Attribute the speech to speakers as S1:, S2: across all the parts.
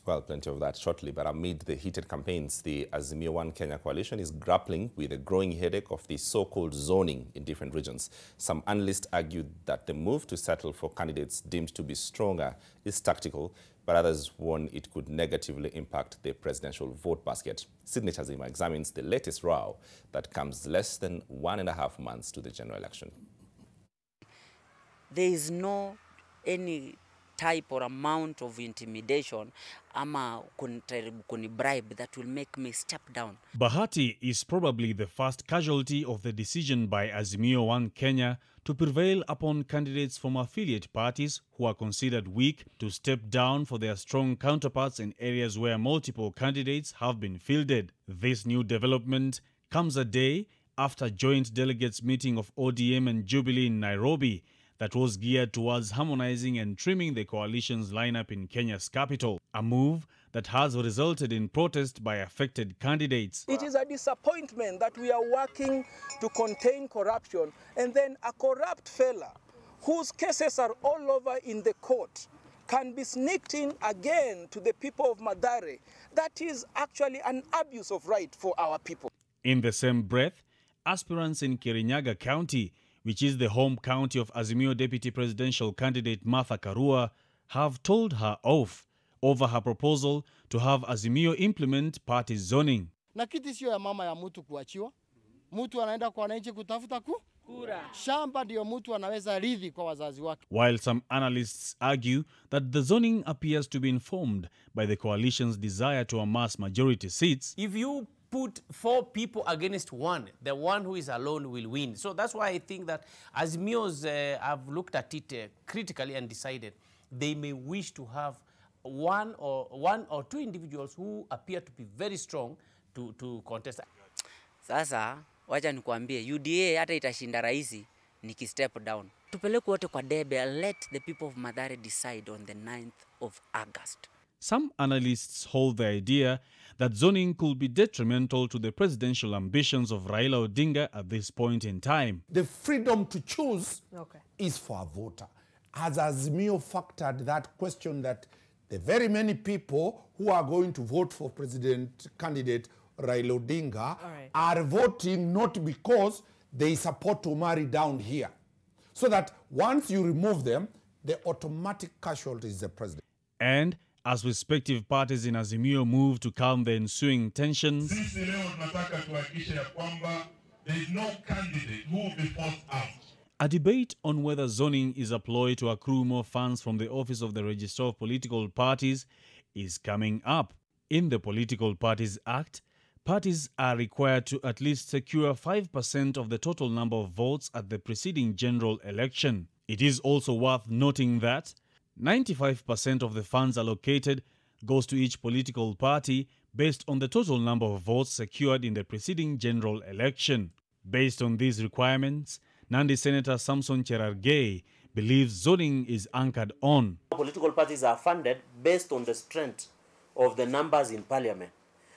S1: Well, plenty of that shortly, but amid the heated campaigns, the Azimio One Kenya coalition is grappling with a growing headache of the so-called zoning in different regions. Some analysts argued that the move to settle for candidates deemed to be stronger is tactical, but others warn it could negatively impact the presidential vote basket. Sydney Chazima examines the latest row that comes less than 1.5 months to the general election.
S2: There is no any type or amount of intimidation ama bribe that will make me step down.
S3: Bahati is probably the first casualty of the decision by Azimio One Kenya to prevail upon candidates from affiliate parties who are considered weak to step down for their strong counterparts in areas where multiple candidates have been fielded. This new development comes a day after a joint delegates meeting of ODM and Jubilee in Nairobi that was geared towards harmonizing and trimming the coalition's lineup in Kenya's capital, a move that has resulted in protest by affected candidates.
S4: It is a disappointment that we are working to contain corruption, and then a corrupt fella whose cases are all over in the court can be sneaked in again to the people of Mathare. That is actually an abuse of right for our people.
S3: In the same breath, aspirants in Kirinyaga County, which is the home county of Azimio Deputy Presidential candidate Martha Karua, have told her off over her proposal to have Azimio implement party zoning.
S5: Na kiti sio ya mama ya mtu kuachiwa. Mtu anaenda kwa wananchi kutafuta kura. Shamba ndio mtu anaweza ridhi kwa wazazi wake.
S3: While some analysts argue that the zoning appears to be informed by the coalition's desire to amass majority seats,
S6: if you put 4 people against one, the one who is alone will win. So that's why I think that Azimios have looked at it critically and decided they may wish to have one or two individuals who appear to be very strong to contest.
S2: Sasa wacha nikuambie, UDA hata itashinda raisi nikistep down. Tupeleke wote kwa debe, let the people of Mathare decide on the 9th of August.
S3: Some analysts hold the idea that zoning could be detrimental to the presidential ambitions of Raila Odinga at this point in time.
S7: The freedom to choose is for a voter. Has Azimio factored that question that the very many people who are going to vote for president candidate Raila Odinga are voting not because they support Omari down here. So that once you remove them, the automatic casualty is the president.
S3: And as respective parties in Azimio move to calm the ensuing tensions, a debate on whether zoning is a ploy to accrue more funds from the Office of the Registrar of Political Parties is coming up. In the Political Parties Act, parties are required to at least secure 5% of the total number of votes at the preceding general election. It is also worth noting that 95% of the funds allocated goes to each political party based on the total number of votes secured in the preceding general election. Based on these requirements, Nandi Senator Samson Cherargei believes zoning is anchored on.
S8: Political parties are funded based on the strength of the numbers in parliament.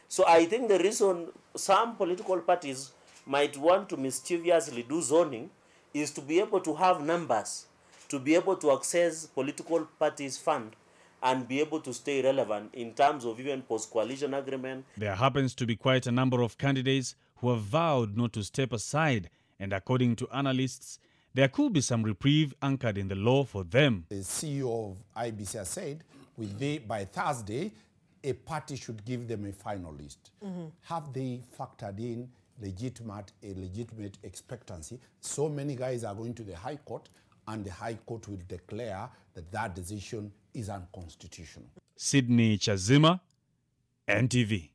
S8: So I think the reason some political parties might want to mischievously do zoning is to be able to have numbers, to be able to access political parties' fund and be able to stay relevant in terms of even post-coalition agreement.
S3: There happens to be quite a number of candidates who have vowed not to step aside, and according to analysts, there could be some reprieve anchored in the law for them.
S7: The CEO of IBC has said by Thursday, a party should give them a final list. Have they factored in a legitimate expectancy? So many guys are going to the High Court, and the High Court will declare that that decision is unconstitutional.
S3: Sydney Chazima, NTV.